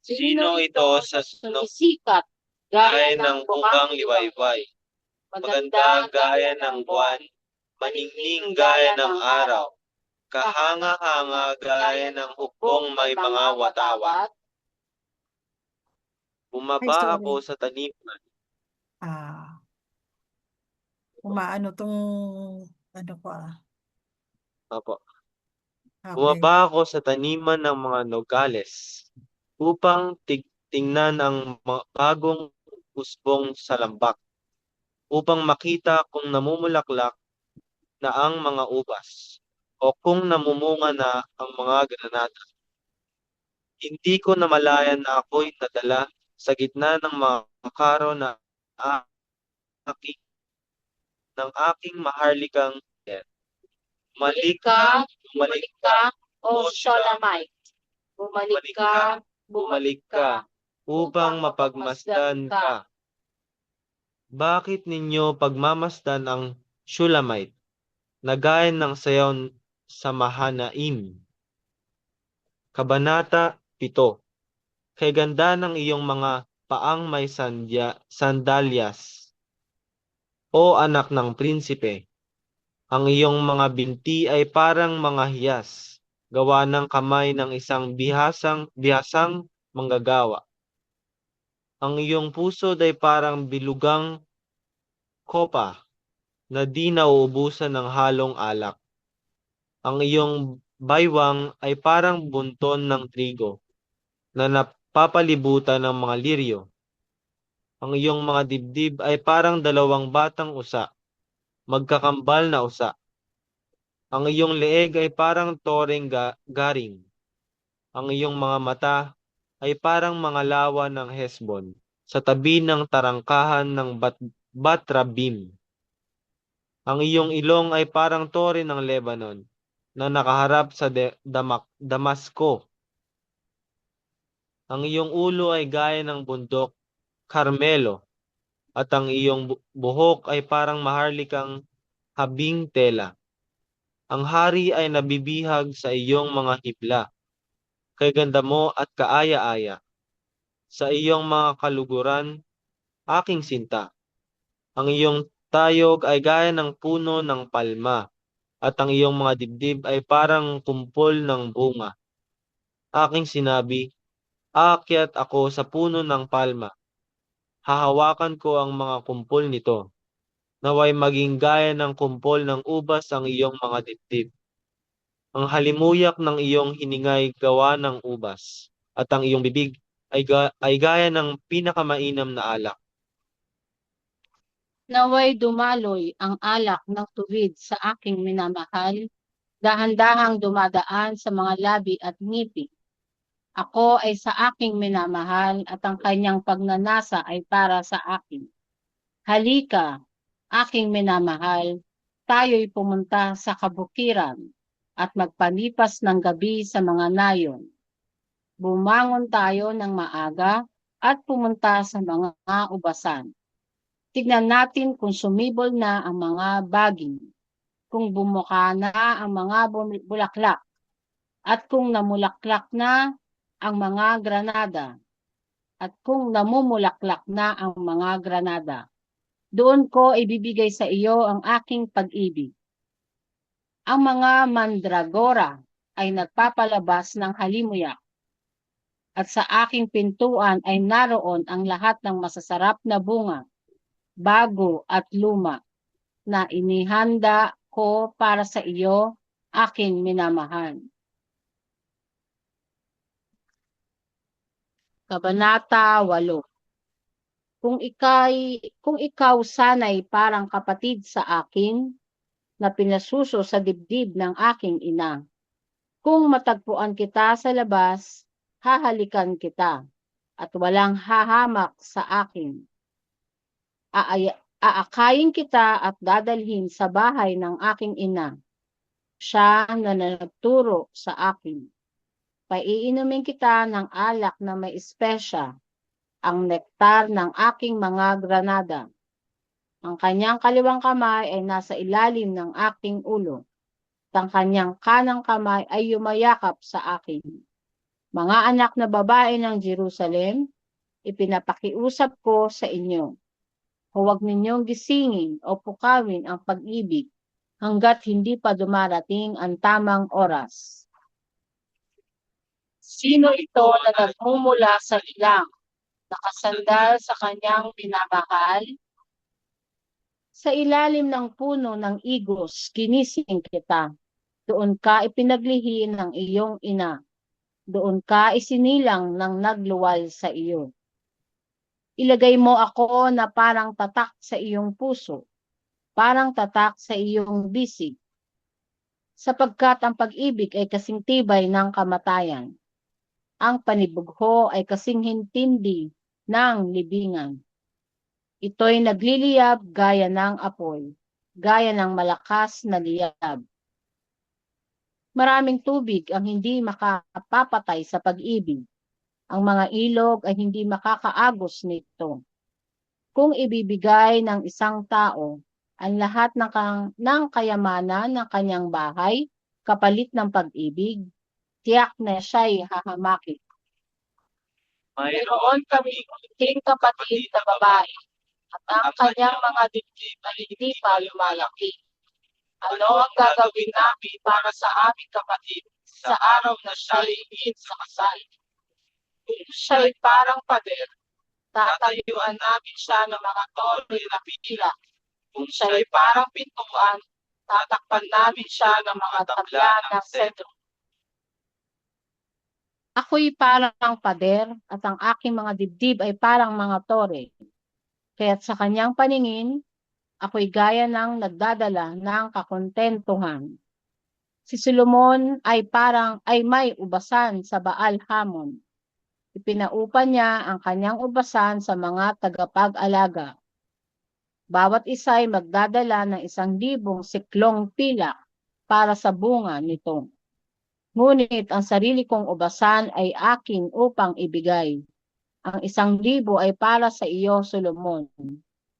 Sino ito sa sumisikat gaya ng bukang liwayway, maganda gaya ng buwan, maningning gaya ng araw, kahanga-hanga gaya ng hukbong may mga watawat? Bumaba sorry. ako sa taniman. Umaano tong ko Opo. Okay. Bumaba ako sa taniman ng mga nogales upang tingnan ang bagong usbong sa lambak, upang makita kung namumulaklak na ang mga ubas o kung namumunga na ang mga granada. Hindi ko namalayan na ako'y nadala sa gitna ng mga karo ng aking maharlikang Bumalik ka, o Shulamite. Bumalik ka upang mapagmasdan ka. Bakit ninyo pagmamasdan ang Shulamite na gaya ng sayaw sa Mahanaim? Kabanata 7. Kay ganda ng iyong mga paang may sandalyas, o anak ng prinsipe. Ang iyong mga binti ay parang mga hiyas, gawa ng kamay ng isang bihasang manggagawa. Ang iyong puso ay parang bilugang kopa na di nauubusan ng halong alak. Ang iyong baywang ay parang bunton ng trigo na napapalibutan ng mga liryo. Ang iyong mga dibdib ay parang dalawang batang usa, magkakambal na usa. Ang iyong leeg ay parang toreng garing. Ang iyong mga mata ay parang mga lawa ng Hesbon sa tabi ng tarangkahan ng Batrabim. Ang iyong ilong ay parang tore ng Lebanon na nakaharap sa Damasco. Ang iyong ulo ay gaya ng bundok Carmelo at ang iyong buhok ay parang maharlikang habing tela. Ang hari ay nabibihag sa iyong mga hibla, kay ganda mo at kaaya-aya. Sa iyong mga kaluguran, aking sinta. Ang iyong tayog ay gaya ng puno ng palma, at ang iyong mga dibdib ay parang kumpol ng bunga. Aking sinabi, aakyat ako sa puno ng palma. Hahawakan ko ang mga kumpol nito. Naway maging gaya ng kumpol ng ubas ang iyong mga dibdib. Ang halimuyak ng iyong hiningay gawa ng ubas, at ang iyong bibig ay gaya ng pinakamainam na alak. Naway dumaloy ang alak ng tuwid sa aking minamahal, dahan-dahang dumadaan sa mga labi at ngipin. Ako ay sa aking minamahal at ang kanyang pagnanasa ay para sa akin. Halika, aking minamahal, tayo'y pumunta sa kabukiran at magpalipas ng gabi sa mga nayon. Bumangon tayo ng maaga at pumunta sa mga ubasan. Tignan natin kung sumibol na ang mga baging, kung bumuka na ang mga bulaklak, at kung namulaklak na ang mga granada, at kung namumulaklak na ang mga granada. Doon ko ibibigay sa iyo ang aking pag-ibig. Ang mga mandragora ay nagpapalabas ng halimuyak, at sa aking pintuan ay naroon ang lahat ng masasarap na bunga, bago at luma, na inihanda ko para sa iyo, aking minamahal. Kabanata 8. Kung ikaw sana'y parang kapatid sa akin, na pinasuso sa dibdib ng aking ina. Kung matagpuan kita sa labas, hahalikan kita, at walang hahamak sa akin. Aakayin kita at dadalhin sa bahay ng aking ina. Siya na nagturo sa akin. Paiinumin kita ng alak na may espesya, ang nektar ng aking mga granada. Ang kanyang kaliwang kamay ay nasa ilalim ng aking ulo, at ang kanyang kanang kamay ay yumayakap sa akin. Mga anak na babae ng Jerusalem, ipinapakiusap ko sa inyo. Huwag ninyong gisingin o pukawin ang pag-ibig hanggat hindi pa dumarating ang tamang oras. Sino ito na nagmumula sa ilang, nakasandal sa kanyang minamahal? Sa ilalim ng puno ng igos, ginising kita. Doon ka ipinaglihi ng iyong ina. Doon ka isinilang ng nagluwal sa iyo. Ilagay mo ako na parang tatak sa iyong puso, parang tatak sa iyong bisig. Sapagkat ang pag-ibig ay kasing tibay ng kamatayan. Ang panibugho ay kasing hintindi ng libingan. Ito'y nagliliyab gaya ng apoy, gaya ng malakas na liyab. Maraming tubig ang hindi makapapatay sa pag-ibig. Ang mga ilog ay hindi makakaagos nito. Kung ibibigay ng isang tao ang lahat ng kayamanan ng kanyang bahay, kapalit ng pag-ibig, tiyak na siya'y hahamakin. Mayroon kaming kunting kapatid na babae, at ang kanyang mga dibdib ay hindi pa lumalaki. Ano ang gagawin namin para sa aming kapatid sa araw na siya'y hingin sa kasal? Kung siya'y parang pader, tatayuan namin siya ng mga tore na pila, Kung siya'y parang pintuan, tatakpan namin siya ng mga tabla ng sentro. Ako'y parang pader at ang aking mga dibdib ay parang mga tore. Kaya't sa kanyang paningin, ako'y gaya ng nagdadala ng kakontentuhan. Si Solomon ay may ubasan sa Baal Hamon. Ipinaupa niya ang kanyang ubasan sa mga tagapag-alaga. Bawat isa ay magdadala ng 1,000 siklong pilak para sa bunga nito. Ngunit ang sarili kong ubasan ay akin upang ibigay. Ang 1,000 ay para sa iyo, Solomon,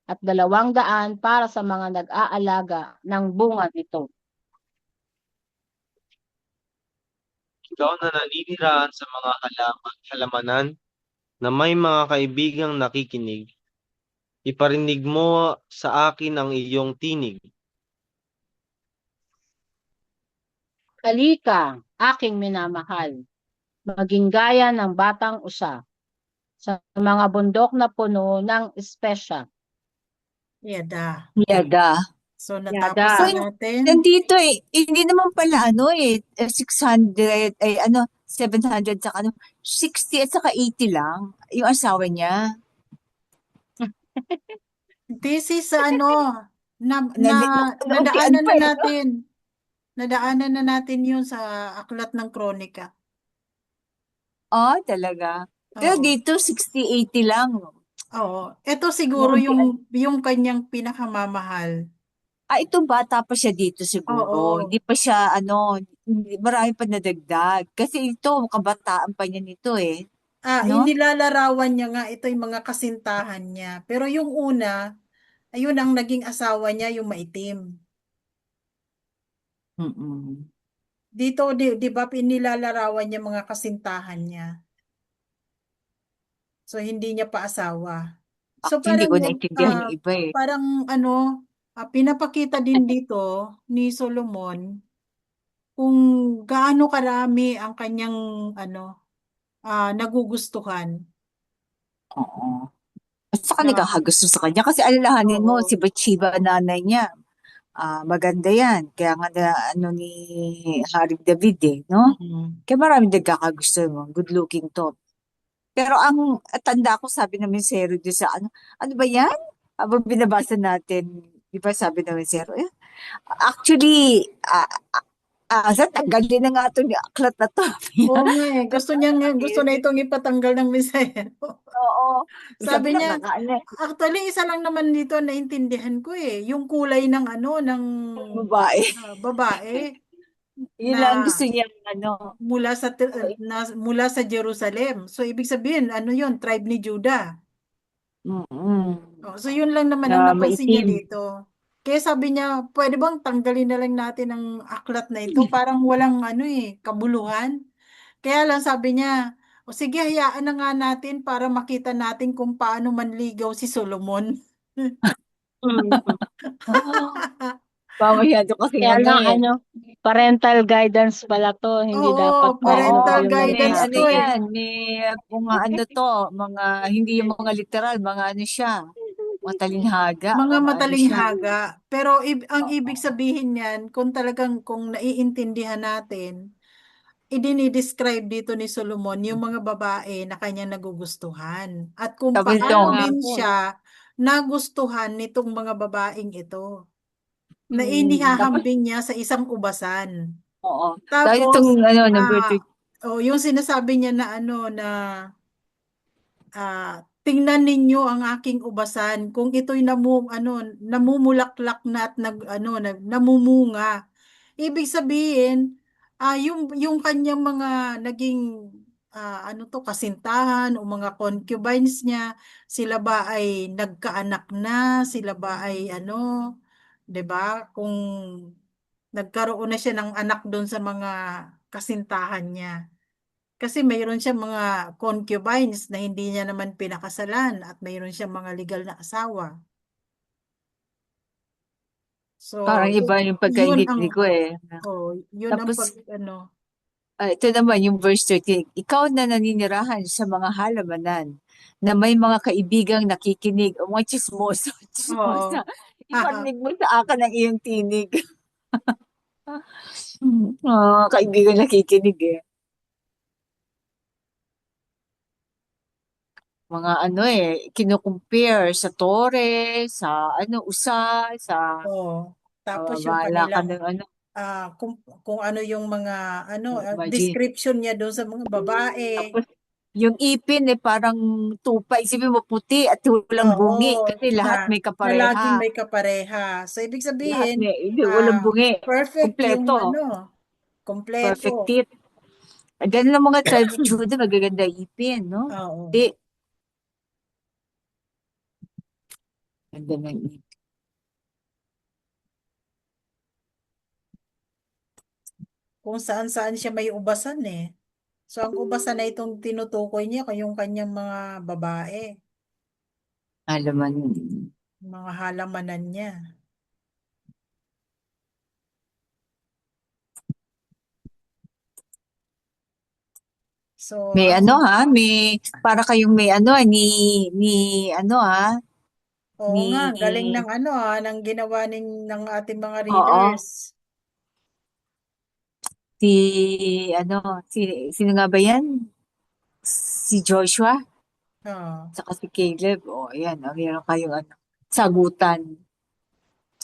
at 200 para sa mga nag-aalaga ng bunga nito. Ikaw na naninirahan sa mga halamanan na may mga kaibigang nakikinig, iparinig mo sa akin ang iyong tinig. Halika, aking minamahal, maging gaya ng batang usa sa mga bundok na puno ng espesya. Yada. Yada. So, Yada. natapos So, na natin. nandito hindi naman pala 600, 700 saka 60 at saka 80 lang yung asawa niya. This is nadaanan Nauntian pa na eh, no? natin. Nadaanan na natin yun sa Aklat ng Kronika. Oh, talaga. Pero Oo. dito 60, 80 lang. Oo. Ito siguro yung kanyang pinakamamahal. Ito bata pa siya dito siguro. Oo. Hindi pa siya marami pa nadagdag. Kasi ito, kabataan pa niya nito eh. No? Inilalarawan niya nga ito yung mga kasintahan niya. Pero yung una, ayun ang naging asawa niya, yung maitim. Mm-mm. Dito, di ba, inilalarawan niya mga kasintahan niya. So, hindi niya pa asawa. So, Hindi ko parang, naintindihan yung iba eh. parang pinapakita din dito ni Solomon kung gaano karami ang kanyang nagugustuhan. Oo. At saka Na, nagkakagusto sa kanya. Kasi alalahanin mo, oo. si Bathsheba, nanay niya, maganda yan. Kaya nga ni Haring David eh, no? Mhm. Kaya maraming nagkakagusto mo. Good looking to. Pero ang tanda ko, sabi namin Zero doon sa ano ba yan? Habang binabasa natin, di ba sabi namin Zero, actually, tanggalin na nga ito ni aklat na to. Oo nga eh. Gusto na itong ipatanggal ng misayero. Oo. Sabi niya, nakakaano, actually, isa lang naman dito naintindihan ko eh. Yung kulay ng babae. babae Yun na lang gusto niya, mula sa Jerusalem. So, ibig sabihin, yun, tribe ni Judah. So, yun lang naman ang na napansin niya maitim. dito. Kaya sabi niya, pwede bang tanggalin na lang natin ang aklat na ito? Parang walang kabuluhan. Kaya lang sabi niya, o sige, hayaan na nga natin para makita natin kung paano manligaw si Solomon. Masyado kasi Kaya lang, parental guidance pala to, hindi Oo, dapat parental yung guidance lalaki. to eh. may mga mga hindi yung mga literal, mga siya, mga talinhaga. Mga siya. matalinghaga. Pero ang ibig sabihin niyan, kung naiintindihan natin, idinidescribe dito ni Solomon yung mga babae na kanya nagugustuhan. At kung Sabi nito, paano din siya nagustuhan nitong mga babaeng ito. Na tapos, inihahambing niya sa isang ubasan. oo. Dahil Tapos, itong, number 2, yung sinasabi niya na tingnan ninyo ang aking ubasan kung ito'y namumulaklak na at namumunga. Ibig sabihin, yung kanyang mga naging kasintahan o mga concubines niya, sila ba ay nagkaanak na, sila ba ay 'di ba? Kung nagkaroon na siya ng anak doon sa mga kasintahan niya. Kasi mayroon siya mga concubines na hindi niya naman pinakasalan at mayroon siya mga legal na asawa. So, parang iba yung yun ang pagkaintindi ko eh. yun ang Tapos, ito naman yung verse 13. Ikaw na naninirahan sa mga halamanan na may mga kaibigang nakikinig o mga chismosa. Oo. Iparinig mo sa akin ang iyong tinig. Kaibigan nakikinig eh. Mga ano eh, kinukumpare sa tore, sa ano, usa, sa Oo. Tapos yung bahala ka kanilang ng ano, kung ano yung mga imagine. description niya doon sa mga babae. Tapos, yung ipin eh, parang tupa. Isipin mo puti at walang Oo, bungi. Kasi na, lahat may na laging kapareha. may kapareha. So, ibig Lahat sabihin, may, hindi, walang bungi. perfect yung Kompleto. Perfect kompleto. teeth. Ganun ang mga Juda, magaganda ipin, no? Oo. Di. Ganda ng ipin. Kung saan-saan siya may ubasan eh. So, ang ubasan na itong tinutukoy niya, yung kanyang mga babae, Alaman. mga halamanan niya. So, May ano ha, may, para kayong may ano, ni ano ha, oo ni, nga, galing ng ng ginawa ng ating mga oo, readers. si, ano, sino nga ba yan? Si Joshua, Oo. saka si Caleb, ayan, meron kayong ano, sagutan.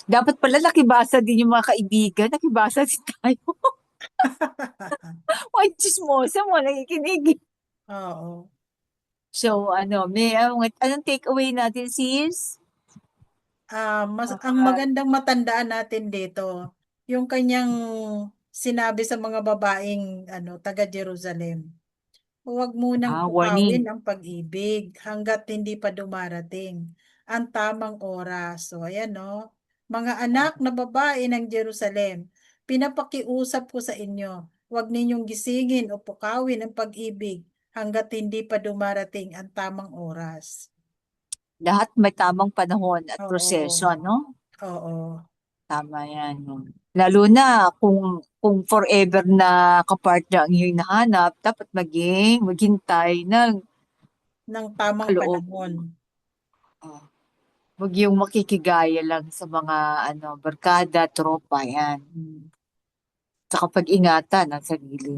Dapat pala nakibasa din yung mga kaibigan, nakibasa din tayo. Ay, chismosa mo, nakikinig. Oo. So, ano, may, anong takeaway natin, sis? Ang magandang matandaan natin dito, yung kanyang sinabi sa mga babaeng taga Jerusalem. Huwag munang Warning. pukawin ang pag-ibig hanggat hindi pa dumarating ang tamang oras. So, ayan no. Mga anak na babae ng Jerusalem, pinapakiusap ko sa inyo, huwag ninyong gisingin o pukawin ang pag-ibig hanggat hindi pa dumarating ang tamang oras. Lahat may tamang panahon at proseso, Oo. no? Oo. Tama yan. No? Lalo na kung forever na kapartner ang iyong nahanap, dapat maghintay ng Ng tamang kaloob. panahon. Huwag yung makikigaya lang sa mga barkada, tropa, yan. Saka pag-ingatan ang sarili.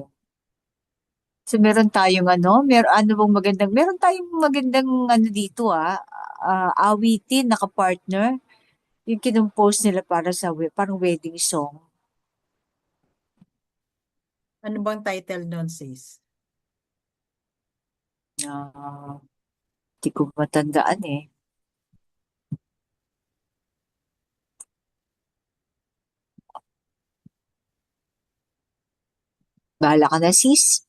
So meron tayong meron tayong magandang dito awitin na kapartner. Yung kinumpose nila para sa parang wedding song. Ano bang title nun, sis? Hindi ko matandaan eh. Bahala ka na, sis.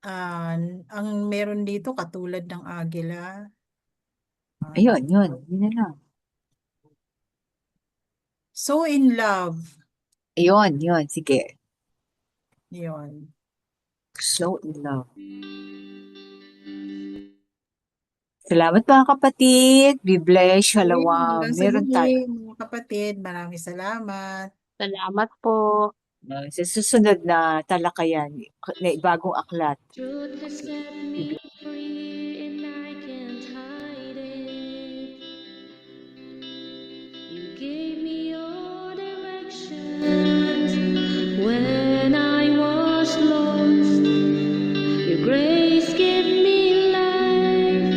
Ang meron dito katulad ng Agila. Ayun, yun. Yun na lang. So in Love. Ayun, yun. Sige. Yun. So in love. Salamat mga kapatid. Be blessed. Shalom. Hanggang sa Meron tayo. muli, mga kapatid. Maraming salamat. Salamat po. Sa susunod na talakayan, na bagong aklat. Truth has set me free and I can't hide it. You gave me your directions when I was lost. Your grace gave me life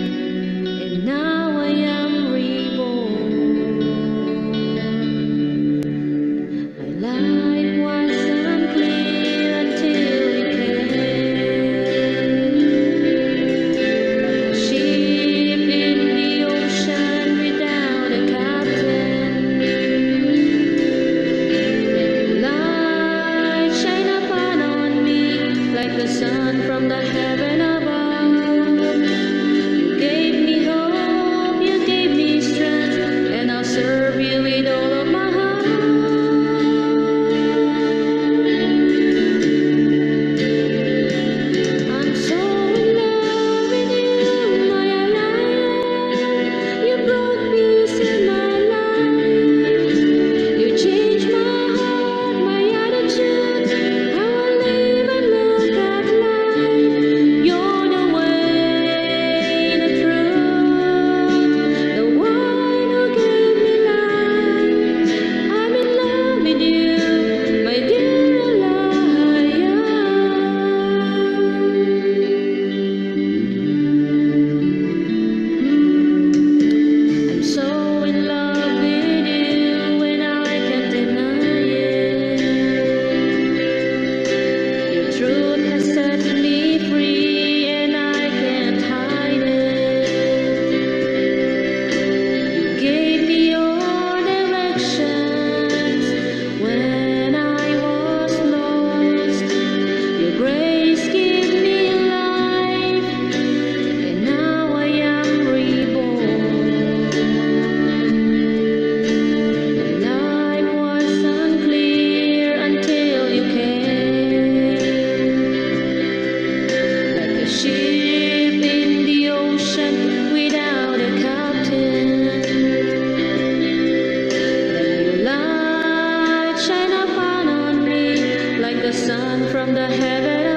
and now I am reborn. My life was unclear until you came. the sun from the heaven